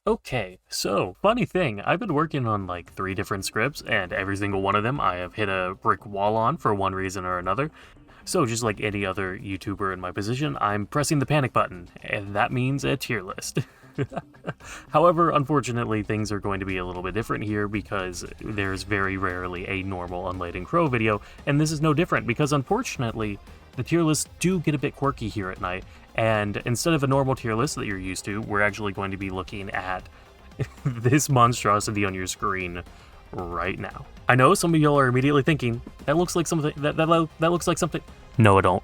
Okay, so funny thing, I've been working on like 3 different scripts, and every single one of them I have hit a brick wall on for one reason or another. So just like any other YouTuber in my position, I'm pressing the panic button, and that means a tier list. However, unfortunately, things are going to be a little bit different here because there's very rarely a normal Unladen Crow video, and this is no different because unfortunately, the tier lists do get a bit quirky here at night, and instead of a normal tier list that you're used to, we're actually going to be looking at this monstrosity on your screen right now. I know some of y'all are immediately thinking, that looks like something, that looks like something. No, it don't.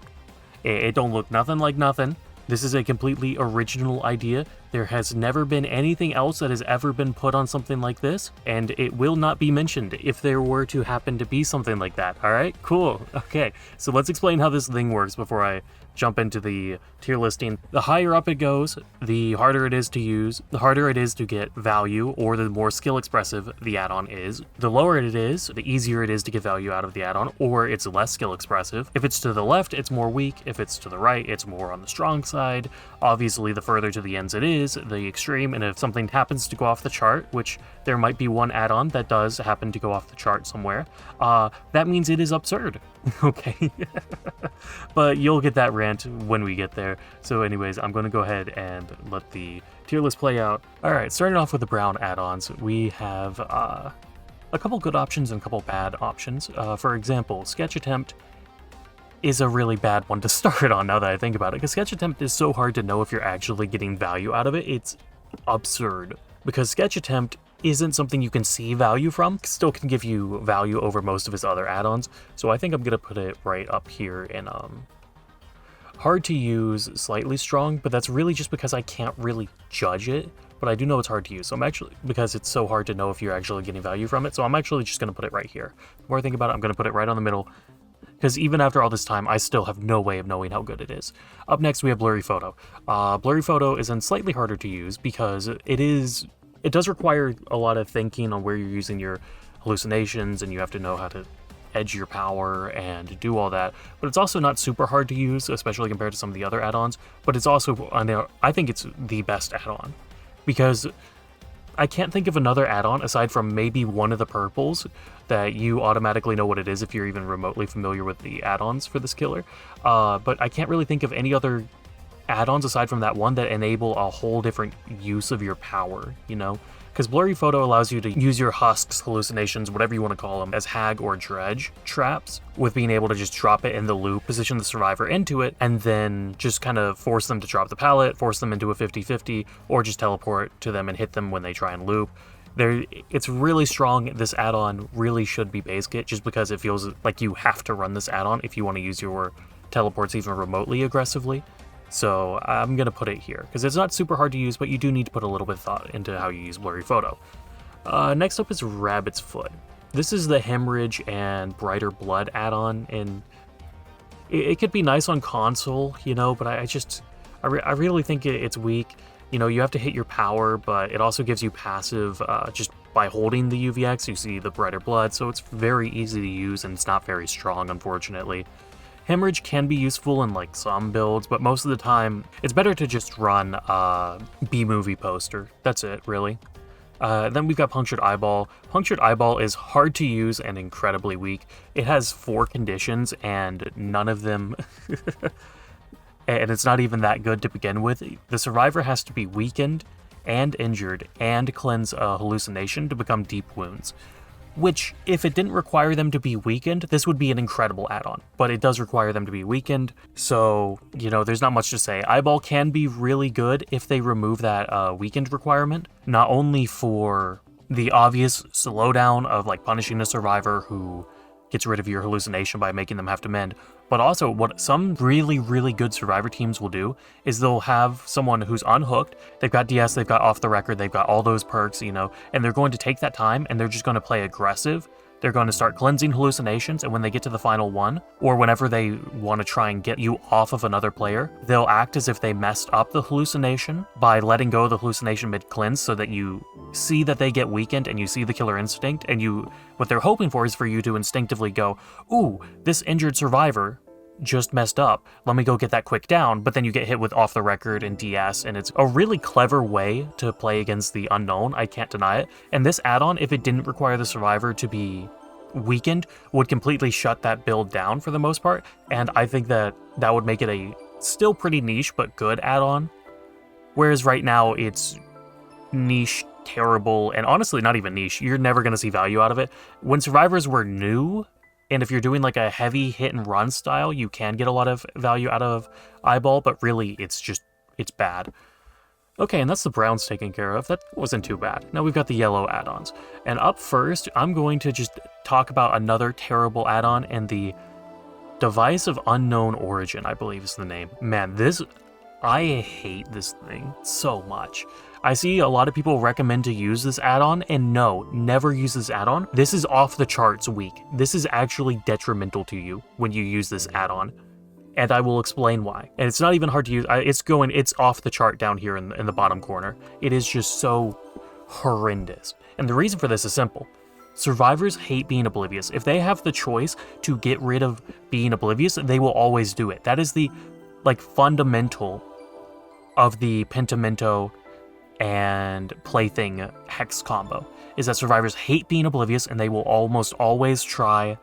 It don't look nothing like nothing. This is a completely original idea. There has never been anything else that has ever been put on something like this, and it will not be mentioned if there were to happen to be something like that. Alright, cool. Okay, so let's explain how this thing works before I jump into the tier listing. The higher up it goes, the harder it is to use, the harder it is to get value, or the more skill expressive the add-on is. The lower it is, the easier it is to get value out of the add-on, or it's less skill expressive. If it's to the left, it's more weak. If it's to the right, it's more on the strong side. Obviously, the further to the ends it is, the extreme, and if something happens to go off the chart, which there might be one add-on that does happen to go off the chart somewhere, that means it is absurd. Okay. But you'll get that rant when we get there. So anyways, I'm going to go ahead and let the tier list play out. Alright, starting off with the brown add-ons, we have a couple good options and a couple bad options. For example, Sketch Attempt is a really bad one to start on now that I think about it, because Sketch Attempt is so hard to know if you're actually getting value out of it. It's absurd, because Sketch Attempt isn't something you can see value from, still can give you value over most of his other add-ons, so I think I'm gonna put it right up here in hard to use, slightly strong, but that's really just because I can't really judge it, but I do know it's hard to use, so I'm actually, because it's so hard to know if you're actually getting value from it, so I'm actually just gonna put it right here. The more I think about it, I'm gonna put it right on the middle, because even after all this time, I still have no way of knowing how good it is. Up next, we have Blurry Photo. Blurry Photo is then slightly harder to use because it does require a lot of thinking on where you're using your hallucinations, and you have to know how to edge your power and do all that, but it's also not super hard to use, especially compared to some of the other add-ons, but it's also, I think it's the best add-on, because I can't think of another add-on aside from maybe one of the purples that you automatically know what it is if you're even remotely familiar with the add-ons for this killer, but I can't really think of any other add-ons aside from that one that enable a whole different use of your power, you know? Because Blurry Photo allows you to use your husks, hallucinations, whatever you want to call them, as hag or dredge traps, with being able to just drop it in the loop, position the survivor into it, and then just kind of force them to drop the pallet, force them into a 50-50, or just teleport to them and hit them when they try and loop. It's really strong. This add-on really should be base kit, just because it feels like you have to run this add-on if you want to use your teleports even remotely aggressively. So I'm going to put it here, because it's not super hard to use, but you do need to put a little bit of thought into how you use Blurry Photo. Next up is Rabbit's Foot. This is the Hemorrhage and Brighter Blood add-on, and it could be nice on console, you know, but I really think it's weak. You know, you have to hit your power, but it also gives you passive just by holding the UVX. You see the Brighter Blood, so it's very easy to use, and it's not very strong, unfortunately. Hemorrhage can be useful in like some builds, but most of the time it's better to just run B-movie poster. That's it, really. Then we've got Punctured Eyeball. Punctured Eyeball is hard to use and incredibly weak. It has 4 conditions, and none of them and it's not even that good to begin with. The survivor has to be weakened and injured and cleanse a hallucination to become deep wounds. Which, if it didn't require them to be weakened, this would be an incredible add-on. But it does require them to be weakened, so, you know, there's not much to say. Eyeball can be really good if they remove that weakened requirement, not only for the obvious slowdown of, like, punishing a survivor who gets rid of your hallucination by making them have to mend, but also what some really, really good survivor teams will do is they'll have someone who's unhooked, they've got DS, they've got off the record, they've got all those perks, you know, and they're going to take that time and they're just going to play aggressive. They're going to start cleansing hallucinations, and when they get to the final one, or whenever they want to try and get you off of another player, they'll act as if they messed up the hallucination by letting go of the hallucination mid-cleanse, so that you see that they get weakened and you see the killer instinct, and what they're hoping for is for you to instinctively go, ooh, this injured survivor just messed up. Let me go get that quick down, but then you get hit with off the record and DS, and it's a really clever way to play against the unknown, I can't deny it. And this add-on, if it didn't require the survivor to be weakened, would completely shut that build down for the most part, and I think that that would make it a still pretty niche but good add-on. Whereas right now it's niche, terrible, and honestly not even niche. You're never going to see value out of it. When survivors were new, and if you're doing like a heavy hit and run style, you can get a lot of value out of Eyeball, but really it's bad. Okay, and that's the browns taken care of. That wasn't too bad. Now we've got the yellow add-ons. And up first, I'm going to just talk about another terrible add-on, and the Device of Unknown Origin, I believe is the name. Man, I hate this thing so much. I see a lot of people recommend to use this add-on, and no, never use this add-on. This is off the charts weak. This is actually detrimental to you when you use this add-on, and I will explain why. And it's not even hard to use. It's off the chart down here in the bottom corner. It is just so horrendous. And the reason for this is simple. Survivors hate being oblivious. If they have the choice to get rid of being oblivious, they will always do it. That is the fundamental of the Pentimento and Plaything hex combo, is that survivors hate being oblivious and they will almost always try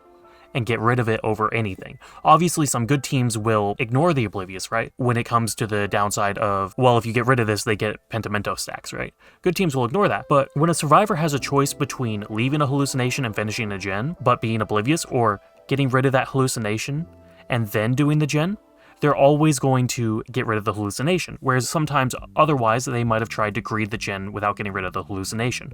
and get rid of it over anything. Obviously, some good teams will ignore the oblivious, right? When it comes to the downside of, well, if you get rid of this, they get Pentimento stacks, right? Good teams will ignore that. But when a survivor has a choice between leaving a hallucination and finishing a gen, but being oblivious, or getting rid of that hallucination and then doing the gen, they're always going to get rid of the hallucination, whereas sometimes otherwise they might have tried to greed the gen without getting rid of the hallucination.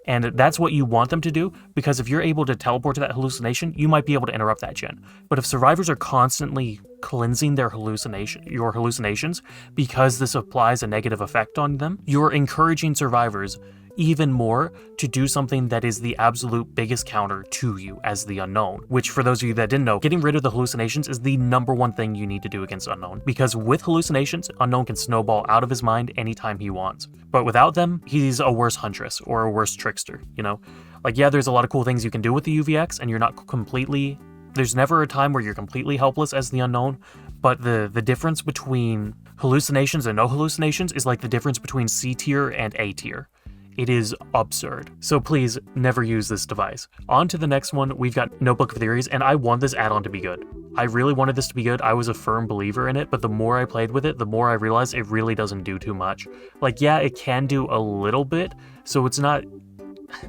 And that's what you want them to do, because if you're able to teleport to that hallucination, you might be able to interrupt that gen. But if survivors are constantly cleansing your hallucinations, because this applies a negative effect on them, you're encouraging survivors even more to do something that is the absolute biggest counter to you as the unknown, which, for those of you that didn't know, getting rid of the hallucinations is the #1 thing you need to do against unknown, because with hallucinations, unknown can snowball out of his mind anytime he wants. But without them, he's a worse huntress or a worse trickster, you know? Like, yeah, there's a lot of cool things you can do with the UVX, and you're not completely... There's never a time where you're completely helpless as the unknown, but the difference between hallucinations and no hallucinations is like the difference between C tier and A tier. It is absurd. So please never use this device. On to the next one, we've got Notebook of Theories, and I want this add-on to be good. I really wanted this to be good. I was a firm believer in it, but the more I played with it, the more I realized it really doesn't do too much. Like, yeah, it can do a little bit, so it's not...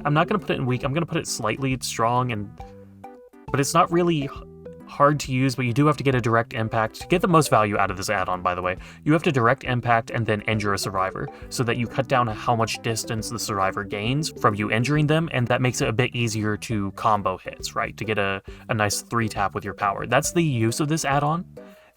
I'm not going to put it in weak, I'm going to put it slightly strong, but it's not really hard to use, but you do have to get a direct impact. To get the most value out of this add-on, by the way, you have to direct impact and then injure a survivor, so that you cut down how much distance the survivor gains from you injuring them, and that makes it a bit easier to combo hits, right? To get a nice 3-tap with your power. That's the use of this add-on.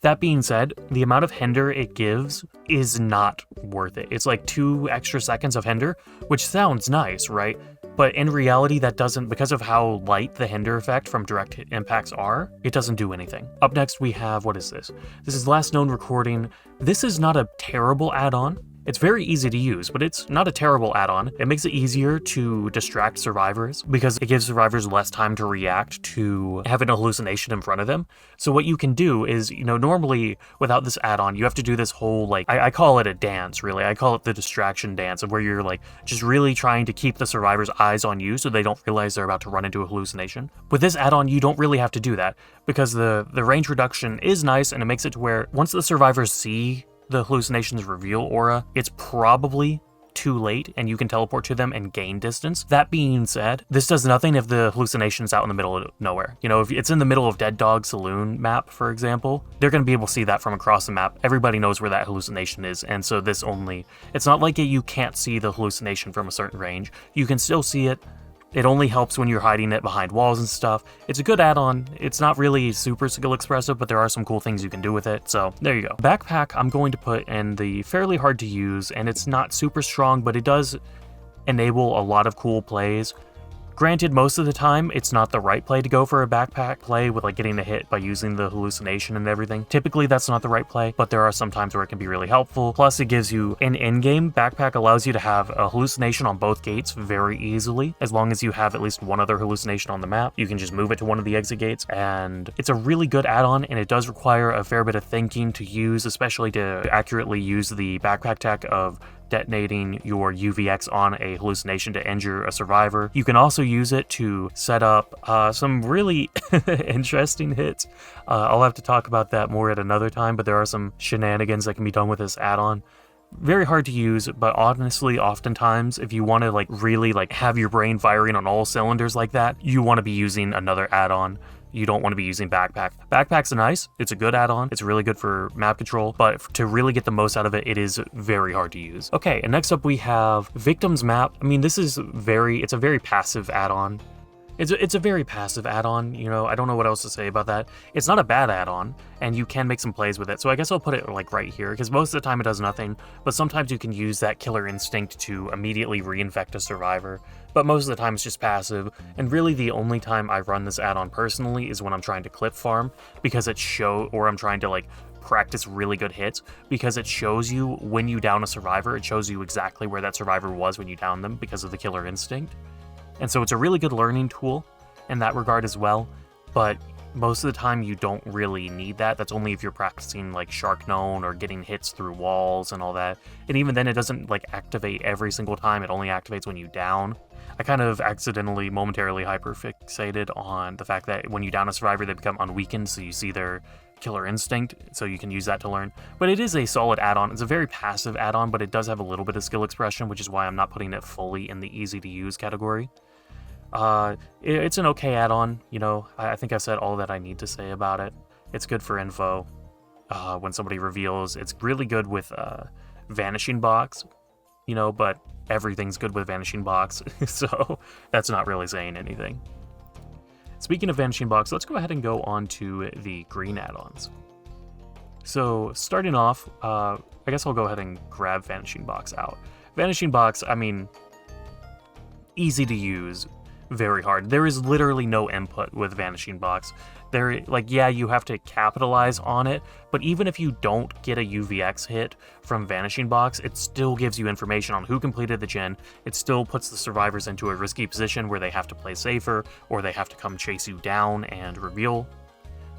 That being said, the amount of hinder it gives is not worth it. It's like 2 extra seconds of hinder, which sounds nice, right? But in reality, that doesn't, because of how light the hinder effect from direct impacts are, it doesn't do anything. Up next, we have, what is this? This is Last Known Recording. This is not a terrible add-on. It's very easy to use, but it's not a terrible add-on. It makes it easier to distract survivors because it gives survivors less time to react to having a hallucination in front of them. So what you can do is, you know, normally without this add-on, you have to do this whole, like, I call it a dance, really. I call it the distraction dance, of where you're like just really trying to keep the survivor's eyes on you so they don't realize they're about to run into a hallucination. With this add-on, you don't really have to do that because the range reduction is nice, and it makes it to where once the survivors see the hallucination's reveal aura, it's probably too late and you can teleport to them and gain distance. That being said, this does nothing if the hallucination's out in the middle of nowhere. You know, if it's in the middle of Dead Dog Saloon map, for example, they're going to be able to see that from across the map. Everybody knows where that hallucination is, and so this only... It's not like you can't see the hallucination from a certain range. You can still see it. It only helps when you're hiding it behind walls and stuff. It's a good add-on. It's not really super skill expressive, but there are some cool things you can do with it, so there you go. Backpack, I'm going to put in the fairly hard to use, and it's not super strong, but it does enable a lot of cool plays. Granted, most of the time, it's not the right play to go for a backpack play with like getting a hit by using the hallucination and everything. Typically, that's not the right play, but there are some times where it can be really helpful. Plus, it gives you an in-game backpack allows you to have a hallucination on both gates very easily. As long as you have at least one other hallucination on the map, you can just move it to one of the exit gates, and it's a really good add-on, and it does require a fair bit of thinking to use, especially to accurately use the backpack tech of detonating your UVX on a hallucination to injure a survivor. You can also use it to set up some really interesting hits. I'll have to talk about that more at another time, but there are some shenanigans that can be done with this add-on. Very hard to use, but honestly, oftentimes, if you want to like really like have your brain firing on all cylinders like that, you want to be using another add-on. You don't want to be using backpack. Backpack's nice, it's a good add-on, it's really good for map control, but to really get the most out of it, it is very hard to use. Okay, and next up we have Victim's Map. I mean, it's a very passive add-on. It's a very passive add-on, you know, I don't know what else to say about that. It's not a bad add-on, and you can make some plays with it, so I guess I'll put it like right here, because most of the time it does nothing, but sometimes you can use that killer instinct to immediately reinfect a survivor, but most of the time it's just passive, and really the only time I run this add-on personally is when I'm trying to clip farm, because or I'm trying to like practice really good hits, because it shows you when you down a survivor, it shows you exactly where that survivor was when you downed them because of the killer instinct. And so it's a really good learning tool in that regard as well, but most of the time you don't really need that. That's only if you're practicing like Shark Known or getting hits through walls and all that. And even then it doesn't like activate every single time, it only activates when you down. I kind of accidentally, momentarily hyperfixated on the fact that when you down a survivor, they become unweakened, so you see their killer instinct, so you can use that to learn. But it is a solid add-on. It's a very passive add-on, but it does have a little bit of skill expression, which is why I'm not putting it fully in the easy to use category. It's an okay add-on, you know, I think I've said all that I need to say about it. It's good for info when somebody reveals. It's really good with Vanishing Box, you know, but everything's good with Vanishing Box, so that's not really saying anything. Speaking of Vanishing Box, let's go ahead and go on to the green add-ons. So starting off, I guess I'll go ahead and grab Vanishing Box out. Vanishing Box, I mean, easy to use, very hard. There is literally no input with Vanishing Box. Yeah, you have to capitalize on it, but even if you don't get a UVX hit from Vanishing Box, it still gives you information on who completed the gen. It still puts the survivors into a risky position where they have to play safer, or they have to come chase you down and reveal.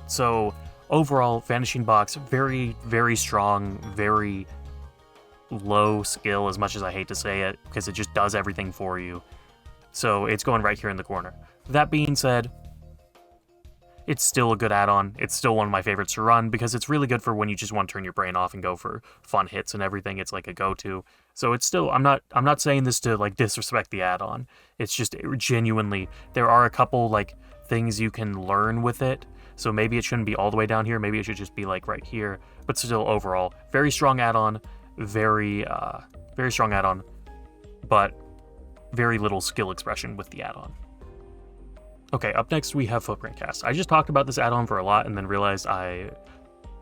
So overall, Vanishing Box, very, very strong, very low skill, as much as I hate to say it, because it just does everything for you. So it's going right here in the corner. That being said, it's still a good add-on. It's still one of my favorites to run because it's really good for when you just want to turn your brain off and go for fun hits and everything. It's like a go-to. So it's still, I'm not saying this to like disrespect the add-on. It's just genuinely, there are a couple like things you can learn with it. So maybe it shouldn't be all the way down here. Maybe it should just be like right here. But still, overall, very strong add-on. Very strong add-on. But very little skill expression with the add-on. Okay, up next we have Footprint Cast. I just talked about this add-on for a lot and then realized I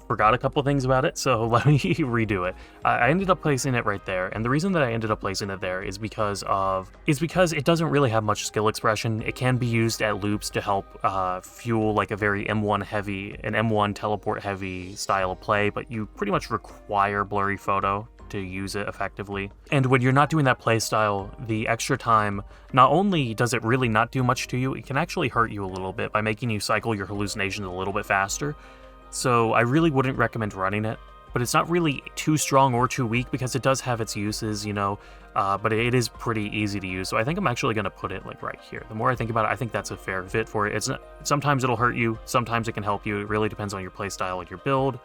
forgot a couple things about it, so let me redo it. I ended up placing it right there, and the reason that I ended up placing it there is because it doesn't really have much skill expression. It can be used at loops to help fuel like a very M1 teleport heavy style of play, but you pretty much require blurry photo to use it effectively. And when you're not doing that play style, the extra time, not only does it really not do much to you, it can actually hurt you a little bit by making you cycle your hallucinations a little bit faster. So I really wouldn't recommend running it, but it's not really too strong or too weak because it does have its uses, you know, but it is pretty easy to use. So I think I'm actually going to put it like right here. The more I think about it, I think that's a fair fit for it. Sometimes it'll hurt you, sometimes it can help you. It really depends on your play style and your build,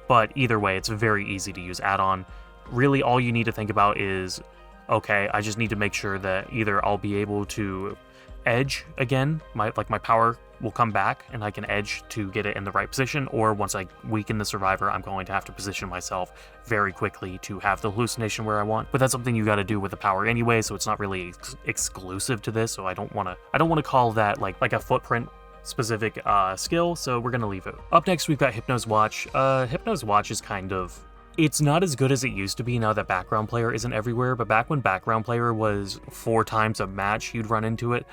but either way, it's a very easy to use add-on. Really, all you need to think about is, okay, I just need to make sure that either I'll be able to edge again, my power will come back and I can edge to get it in the right position, or once I weaken the survivor, I'm going to have to position myself very quickly to have the hallucination where I want. But that's something you got to do with the power anyway, so it's not really exclusive to this. So I don't want to call that like a footprint specific skill. So we're gonna leave it. Up next, we've got Hypno's Watch. Hypno's Watch is kind of It's not as good as it used to be now that background player isn't everywhere, but back when background player was 4 times a match, you'd run into it.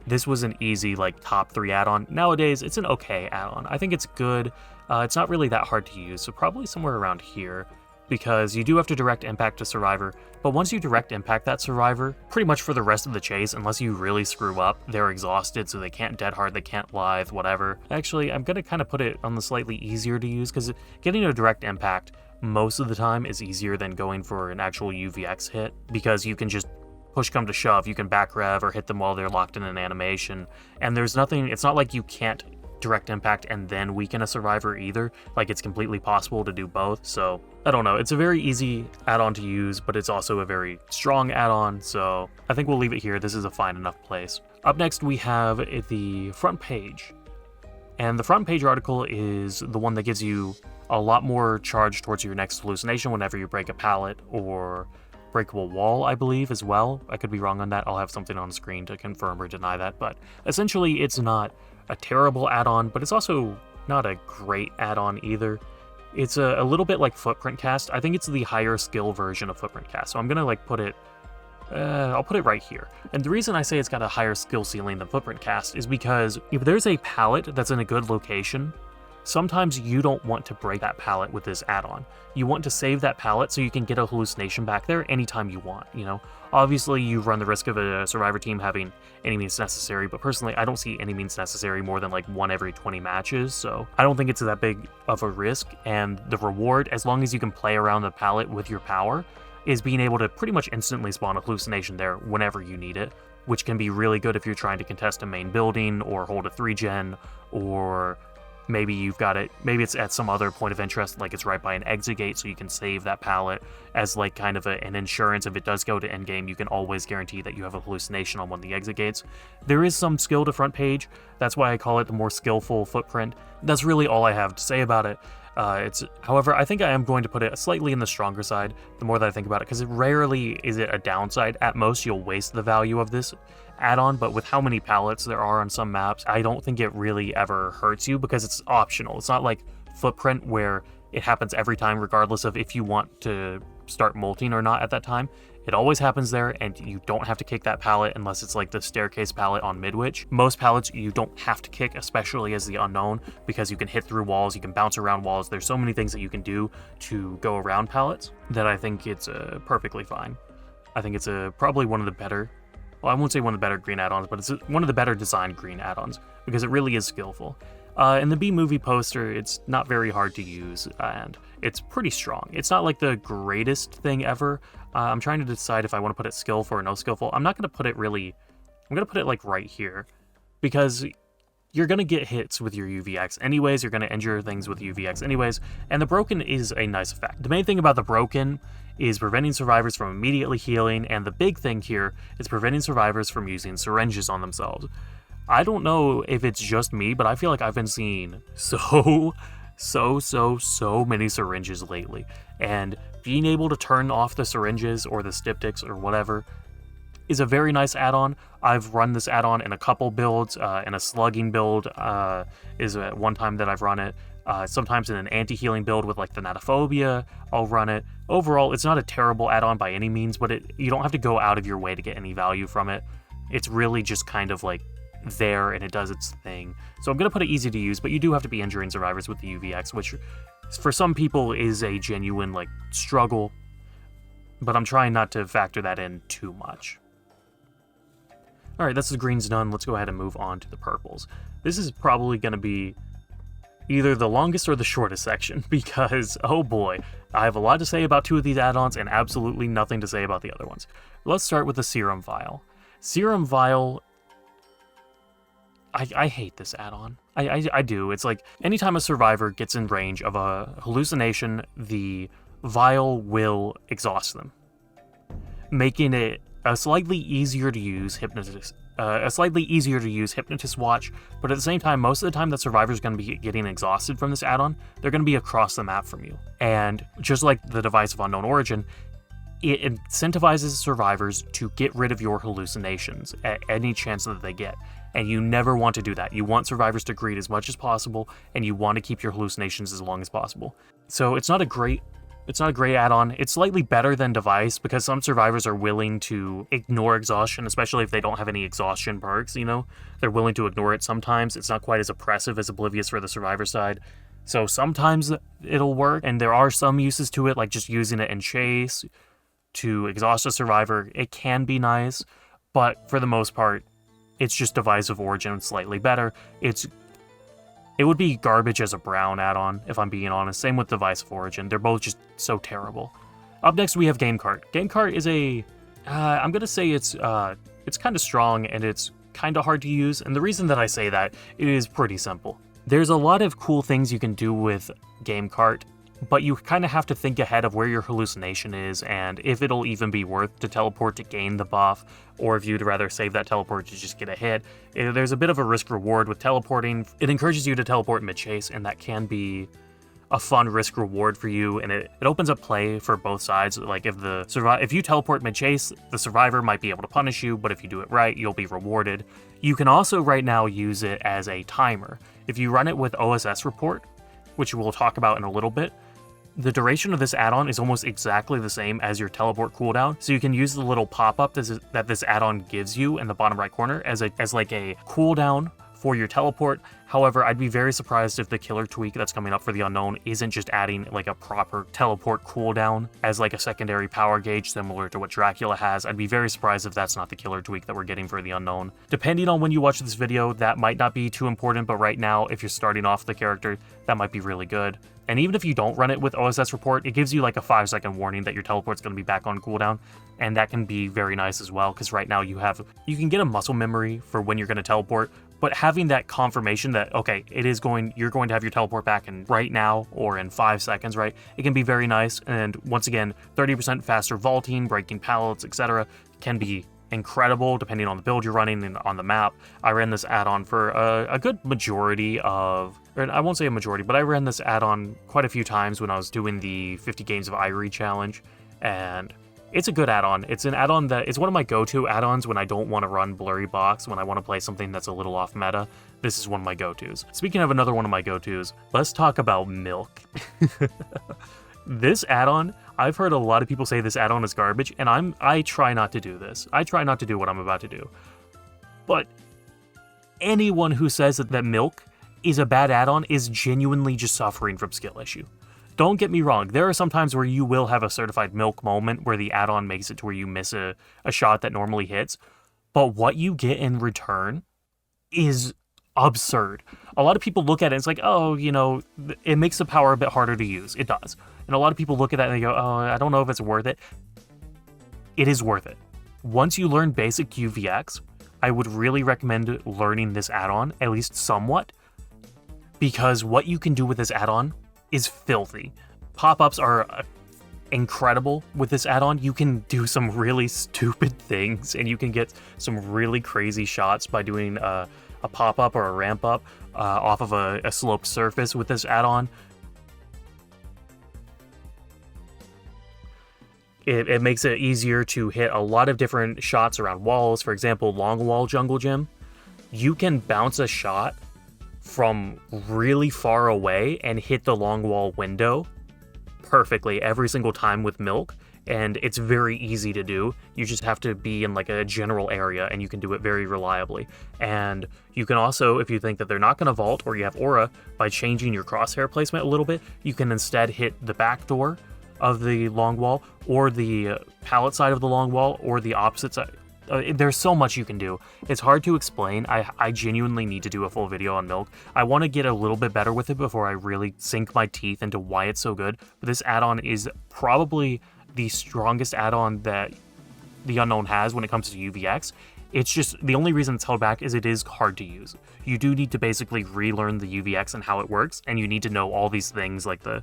This was an easy, like, top 3 add-on. Nowadays, it's an okay add-on. I think it's good. It's not really that hard to use, so probably somewhere around here, because you do have to direct impact to survivor, but once you direct impact that survivor, pretty much for the rest of the chase, unless you really screw up, they're exhausted, so they can't dead hard, they can't lithe, whatever. Actually, I'm gonna kind of put it on the slightly easier to use, because getting a direct impact most of the time is easier than going for an actual UVX hit, because you can just push come to shove, you can back rev or hit them while they're locked in an animation, and there's nothing, it's not like you can't direct impact and then weaken a survivor either. Like, it's completely possible to do both, so I don't know. It's a very easy add-on to use, but it's also a very strong add-on, so I think we'll leave it here. This is a fine enough place. Up next, we have the front page, and the front page article is the one that gives you a lot more charge towards your next hallucination whenever you break a pallet or breakable wall, I believe, as well. I could be wrong on that. I'll have something on screen to confirm or deny that, but essentially it's not a terrible add-on, but it's also not a great add-on either. It's a little bit like Footprint Cast. I think it's the higher skill version of Footprint Cast, so I'm gonna like put it, I'll put it right here. And the reason I say it's got a higher skill ceiling than Footprint Cast is because if there's a pallet that's in a good location, sometimes you don't want to break that pallet with this add-on. You want to save that pallet so you can get a hallucination back there anytime you want, you know? Obviously, you run the risk of a survivor team having any means necessary, but personally, I don't see any means necessary more than like 1 every 20 matches, so I don't think it's that big of a risk, and the reward, as long as you can play around the pallet with your power, is being able to pretty much instantly spawn a hallucination there whenever you need it, which can be really good if you're trying to contest a main building or hold a 3-gen, or maybe you've got it, maybe it's at some other point of interest, like it's right by an exit gate, so you can save that pallet as like kind of an insurance. If it does go to endgame, you can always guarantee that you have a hallucination on one of the exit gates. There is some skill to front page, that's why I call it the more skillful footprint. That's really all I have to say about it. However, I think I am going to put it slightly in the stronger side the more that I think about it, because rarely is it a downside. At most, you'll waste the value of this add-on, but with how many pallets there are on some maps, I don't think it really ever hurts you because it's optional. It's not like Footprint where it happens every time regardless of if you want to start molting or not at that time. It always happens there, and you don't have to kick that pallet unless it's like the staircase pallet on Midwich. Most pallets you don't have to kick, especially as the unknown, because you can hit through walls, you can bounce around walls. There's so many things that you can do to go around pallets that I think it's perfectly fine. I think it's probably one of the better, well, I won't say one of the better green add-ons, but it's one of the better designed green add-ons because it really is skillful. In the B-movie poster, it's not very hard to use, and it's pretty strong. It's not like the greatest thing ever. I'm trying to decide if I want to put it skillful or no skillful. I'm not going to put it really, I'm going to put it like right here, because you're going to get hits with your UVX anyways, you're going to injure things with UVX anyways, and the broken is a nice effect. The main thing about the broken is preventing survivors from immediately healing, and the big thing here is preventing survivors from using syringes on themselves. I don't know if it's just me, but I feel like I've been seeing so many syringes lately, and being able to turn off the syringes or the styptics or whatever is a very nice add-on. I've run this add-on in a couple builds, in a slugging build is one time that I've run it. Sometimes in an anti-healing build with like Thanatophobia, I'll run it. Overall, it's not a terrible add-on by any means, but you don't have to go out of your way to get any value from it. It's really just kind of like there, and it does its thing. So I'm going to put it easy to use, but you do have to be injuring survivors with the UVX, which for some people is a genuine like struggle, but I'm trying not to factor that in too much. Alright, that's the greens done. Let's go ahead and move on to the purples. This is probably going to be either the longest or the shortest section, because, oh boy, I have a lot to say about 2 of these add-ons and absolutely nothing to say about the other ones. Let's start with the Serum Vial. Serum Vial, I hate this add-on. I do. It's like, anytime a survivor gets in range of a hallucination, the vial will exhaust them, making it a slightly easier to use hypnotist watch, but at the same time, most of the time that survivor's going to be getting exhausted from this add-on, they're going to be across the map from you. And just like the Device of Unknown Origin, it incentivizes survivors to get rid of your hallucinations at any chance that they get. And you never want to do that. You want survivors to greed as much as possible, and you want to keep your hallucinations as long as possible. So it's not a great It's not a great add-on. It's slightly better than Device because some survivors are willing to ignore exhaustion, especially if they don't have any exhaustion perks, you know? They're willing to ignore it sometimes. It's not quite as oppressive as Oblivious for the survivor side. So sometimes it'll work, and there are some uses to it, like just using it in Chase to exhaust a survivor. It can be nice, but for the most part, it's just Device of Origin slightly better. It would be garbage as a brown add-on, if I'm being honest. Same with Device of Origin. They're both just so terrible. Up next, we have Game Cart. Game Cart is I'm gonna say it's kind of strong and it's kind of hard to use. And the reason that I say that, it is pretty simple. There's a lot of cool things you can do with Game Cart, but you kind of have to think ahead of where your hallucination is and if it'll even be worth to teleport to gain the buff, or if you'd rather save that teleport to just get a hit. There's a bit of a risk-reward with teleporting. It encourages you to teleport mid-chase, and that can be a fun risk-reward for you, and it opens up play for both sides. Like, if you teleport mid-chase, the survivor might be able to punish you, but if you do it right, you'll be rewarded. You can also right now use it as a timer. If you run it with OSS report, which we'll talk about in a little bit, the duration of this add-on is almost exactly the same as your teleport cooldown, so you can use the little pop-up that this add-on gives you in the bottom right corner as like a cooldown for your teleport. However, I'd be very surprised if the killer tweak that's coming up for the Unknown isn't just adding like a proper teleport cooldown as like a secondary power gauge similar to what Dracula has. I'd be very surprised if that's not the killer tweak that we're getting for the Unknown. Depending on when you watch this video, that might not be too important, but right now, if you're starting off the character, that might be really good. And even if you don't run it with OSS report, it gives you like a 5-second warning that your teleport's going to be back on cooldown, and that can be very nice as well, because right now you can get a muscle memory for when you're going to teleport, but having that confirmation that, okay, you're going to have your teleport back in right now or in 5 seconds, right? It can be very nice, and once again, 30% faster vaulting, breaking pallets, etc. can be incredible depending on the build you're running and on the map. I ran this add-on for a good majority of, or I won't say a majority, but I ran this add-on quite a few times when I was doing the 50 games of Iri challenge, and it's a good add-on. It's an add-on that is one of my go-to add-ons when I don't want to run Blurry Box, when I want to play something that's a little off meta. This is one of my go-tos. Speaking of another one of my go-tos, let's talk about Milk. This add-on, I've heard a lot of people say this add-on is garbage, and I try not to do this. I try not to do what I'm about to do. But anyone who says that Milk is a bad add-on is genuinely just suffering from skill issue. Don't get me wrong, there are some times where you will have a certified Milk moment where the add-on makes it to where you miss a shot that normally hits, but what you get in return is absurd. A lot of people look at it and it's like, oh, you know, it makes the power a bit harder to use. It does. And a lot of people look at that and they go, oh, I don't know if it's worth it. It is worth it. Once you learn basic UVX, I would really recommend learning this add-on, at least somewhat, because what you can do with this add-on is filthy. Pop-ups are incredible with this add-on. You can do some really stupid things, and you can get some really crazy shots by doing a pop-up or a ramp-up off of a sloped surface with this add-on. It makes it easier to hit a lot of different shots around walls. For example, long wall jungle gym. You can bounce a shot from really far away and hit the long wall window perfectly every single time with Milk, and it's very easy to do. You just have to be in like a general area and you can do it very reliably. And you can also, if you think that they're not going to vault or you have aura, by changing your crosshair placement a little bit, you can instead hit the back door of the long wall or the pallet side of the long wall or the opposite side. There's so much you can do. It's hard to explain. I genuinely need to do a full video on Milk. I want to get a little bit better with it before I really sink my teeth into why it's so good. But this add-on is probably the strongest add-on that the Unknown has when it comes to UVX. It's just, the only reason it's held back is it is hard to use. You do need to basically relearn the UVX and how it works, and you need to know all these things like the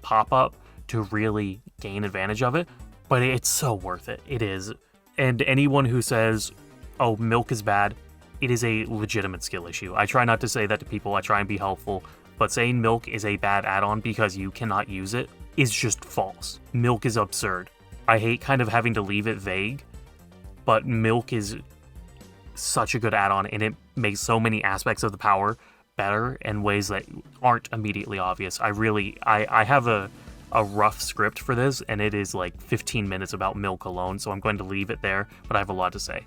pop-up to really gain advantage of it. But it's so worth it. It is. And anyone who says, oh, Milk is bad, it is a legitimate skill issue. I try not to say that to people. I try and be helpful. But saying Milk is a bad add-on because you cannot use it is just false. Milk is absurd. I hate kind of having to leave it vague, but Milk is such a good add-on, and it makes so many aspects of the power better in ways that aren't immediately obvious. I have a a rough script for this, and it is like 15 minutes about milk alone, so I'm going to leave it there, but I have a lot to say.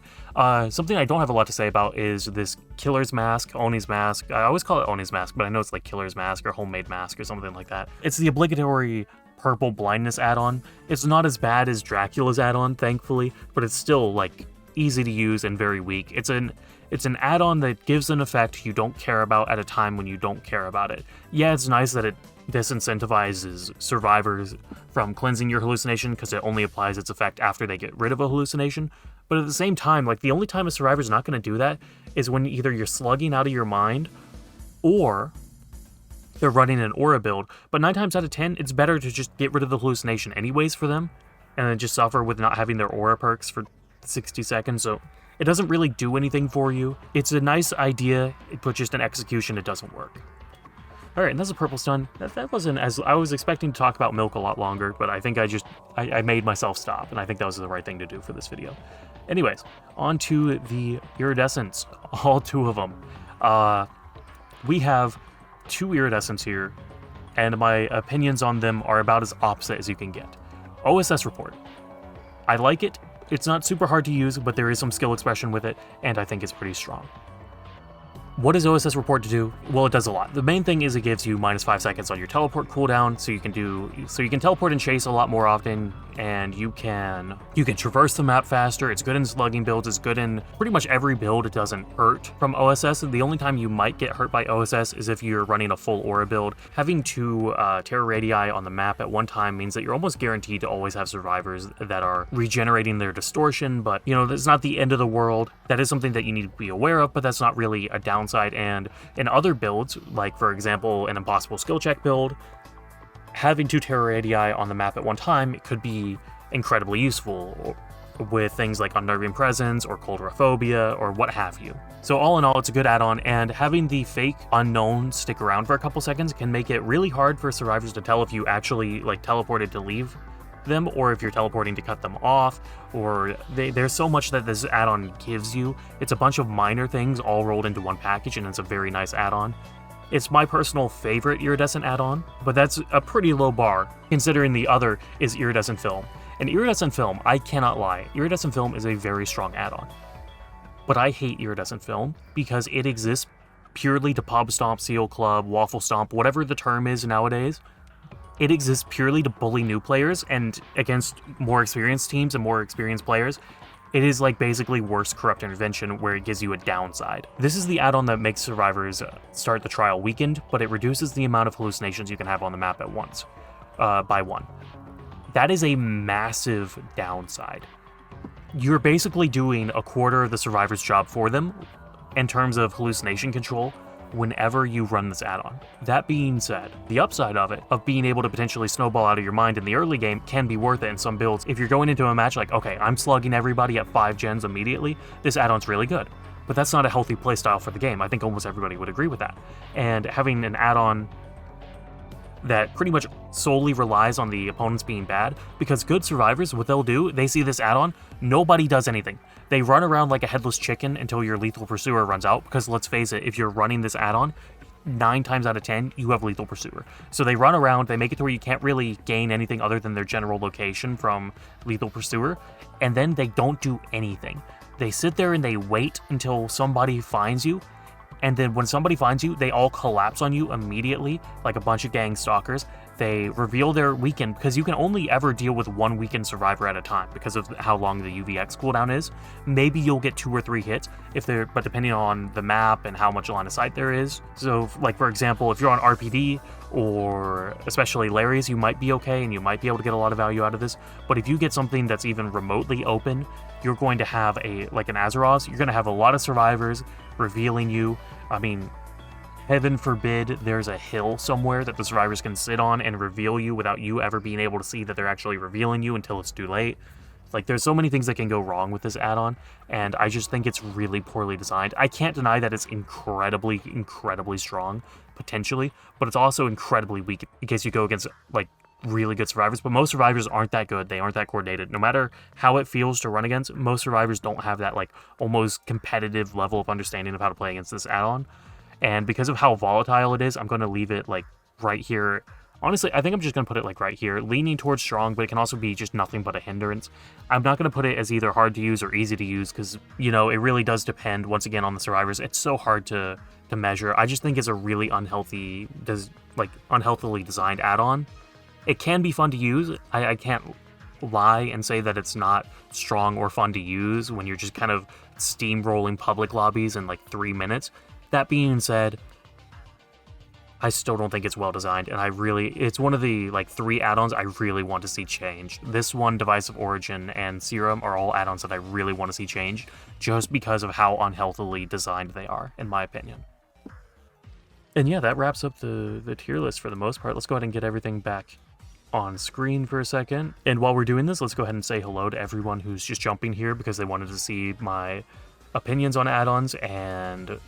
Something I don't have a lot to say about is this Killer's Mask, Oni's Mask. I always call it Oni's Mask, but I know it's like Killer's Mask or Homemade Mask or something like that. It's the obligatory purple blindness add-on. It's not as bad as Dracula's add-on, thankfully, but it's still like easy to use and very weak. It's an add-on that gives an effect you don't care about at a time when you don't care about it. Yeah, it's nice that it disincentivizes survivors from cleansing your hallucination because it only applies its effect after they get rid of a hallucination. But at the same time, like, the only time a survivor's not going to do that is when either you're slugging out of your mind or they're running an aura build. But 9 times out of 10, it's better to just get rid of the hallucination anyways for them and then just suffer with not having their aura perks for 60 seconds. So it doesn't really do anything for you. It's a nice idea, but just in execution, it doesn't work. All right, and that's a purple stun. That wasn't as... I was expecting to talk about milk a lot longer, but I think I made myself stop, and I think that was the right thing to do for this video. Anyways, on to the iridescents, all 2 of them. We have 2 iridescents here, and my opinions on them are about as opposite as you can get. OSS report. I like it. It's not super hard to use, but there is some skill expression with it, and I think it's pretty strong. What does OSS report to do? Well, it does a lot. The main thing is it gives you -5 seconds on your teleport cooldown, so you can teleport and chase a lot more often, and you can traverse the map faster. It's good in slugging builds. It's good in pretty much every build. It doesn't hurt from OSS. The only time you might get hurt by OSS is if you're running a full aura build. Having 2 terror radii on the map at one time means that you're almost guaranteed to always have survivors that are regenerating their distortion, but that's not the end of the world. That is something that you need to be aware of, but that's not really a downside. And in other builds, like for example an impossible skill check build, having 2 terror radii on the map at one time could be incredibly useful with things like unnerving presence or coulrophobia or what have you. So all in all, it's a good add-on, and having the fake unknown stick around for a couple seconds can make it really hard for survivors to tell if you actually teleported to leave them or if you're teleporting to cut them off, or there's so much that this add-on gives you. It's a bunch of minor things all rolled into one package, and it's a very nice add-on. It's my personal favorite iridescent add-on, but that's a pretty low bar considering the other is iridescent film. And iridescent film, I cannot lie, iridescent film is a very strong add-on. But I hate iridescent film because it exists purely to pub stomp, seal club, waffle stomp, whatever the term is nowadays. It exists purely to bully new players, and against more experienced teams and more experienced players, it is like basically worse corrupt intervention where it gives you a downside. This is the add-on that makes survivors start the trial weakened, but it reduces the amount of hallucinations you can have on the map at once, by 1. That is a massive downside. You're basically doing a quarter of the survivor's job for them in terms of hallucination control whenever you run this add-on. That being said, the upside of it, of being able to potentially snowball out of your mind in the early game, can be worth it in some builds. If you're going into a match like, okay, I'm slugging everybody at 5 gens immediately, this add-on's really good. But that's not a healthy playstyle for the game. I think almost everybody would agree with that. And having an add-on that pretty much solely relies on the opponents being bad, because good survivors, what they'll do, they see this add-on, nobody does anything. They run around like a headless chicken until your lethal pursuer runs out, because let's face it, if you're running this add-on, 9 times out of 10, you have lethal pursuer. So they run around, they make it to where you can't really gain anything other than their general location from lethal pursuer, and then they don't do anything. They sit there and they wait until somebody finds you, and then when somebody finds you, they all collapse on you immediately, like a bunch of gang stalkers. They reveal their weakened, because you can only ever deal with 1 weakened survivor at a time because of how long the UVX cooldown is. Maybe you'll get 2 or 3 hits, but depending on the map and how much line of sight there is. So, like for example, if you're on RPD, or especially Larry's, you might be okay and you might be able to get a lot of value out of this. But if you get something that's even remotely open, you're going to have like an Azeroth, you're going to have a lot of survivors revealing you. I mean, heaven forbid there's a hill somewhere that the survivors can sit on and reveal you without you ever being able to see that they're actually revealing you until it's too late. Like, there's so many things that can go wrong with this add-on, and I just think it's really poorly designed. I can't deny that it's incredibly, incredibly strong, potentially, but it's also incredibly weak in case you go against, like, really good survivors. But most survivors aren't that good. They aren't that coordinated. No matter how it feels to run against, most survivors don't have that, like, almost competitive level of understanding of how to play against this add-on. And because of how volatile it is, I'm going to leave it, like, right here Honestly, I think I'm just going to put it like right here, leaning towards strong, but it can also be just nothing but a hindrance. I'm not going to put it as either hard to use or easy to use because, you know, it really does depend, once again, on the survivors. It's so hard to measure. I just think it's a really unhealthily designed add-on. It can be fun to use. I can't lie and say that it's not strong or fun to use when you're just kind of steamrolling public lobbies in like 3 minutes. That being said, I still don't think it's well designed, and it's one of the like 3 add-ons I really want to see changed. This one, Device of Origin, and Serum are all add-ons that I really want to see changed, just because of how unhealthily designed they are, in my opinion. And yeah, that wraps up the tier list for the most part. Let's go ahead and get everything back on screen for a second. And while we're doing this, let's go ahead and say hello to everyone who's just jumping here because they wanted to see my opinions on add-ons, and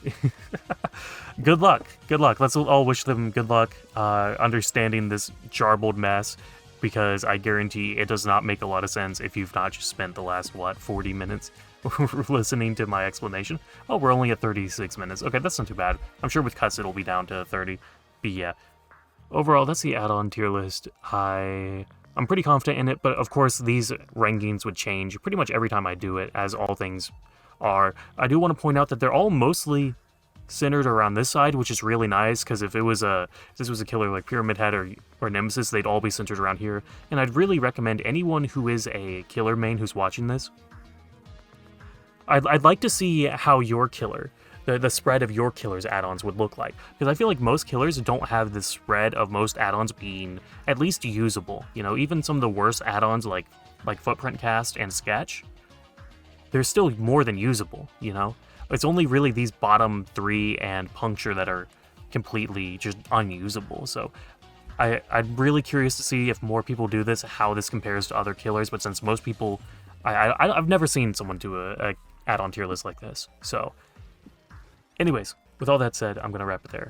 good luck. Let's all wish them good luck understanding this jarbled mess, because I guarantee it does not make a lot of sense if you've not just spent the last 40 minutes listening to my explanation. Oh, we're only at 36 minutes. Okay, that's not too bad. I'm sure with cuts it'll be down to 30. But yeah, overall, that's the add-on tier list. I'm pretty confident in it, but of course these rankings would change pretty much every time I do it, as all things are. I do want to point out that they're all mostly centered around this side, which is really nice, because if this was a killer like Pyramid Head or Nemesis, they'd all be centered around here. And I'd really recommend anyone who is a killer main who's watching this, I'd like to see how your killer, the spread of your killer's add-ons would look like, because I feel like most killers don't have the spread of most add-ons being at least usable. You know, even some of the worst add-ons like Footprint Cast and Sketch, they're still more than usable, you know? It's only really these bottom 3 and Puncture that are completely just unusable. So I'm really curious to see if more people do this, how this compares to other killers, but since most people, I've never seen someone do a add-on tier list like this. So anyways, with all that said, I'm going to wrap it there.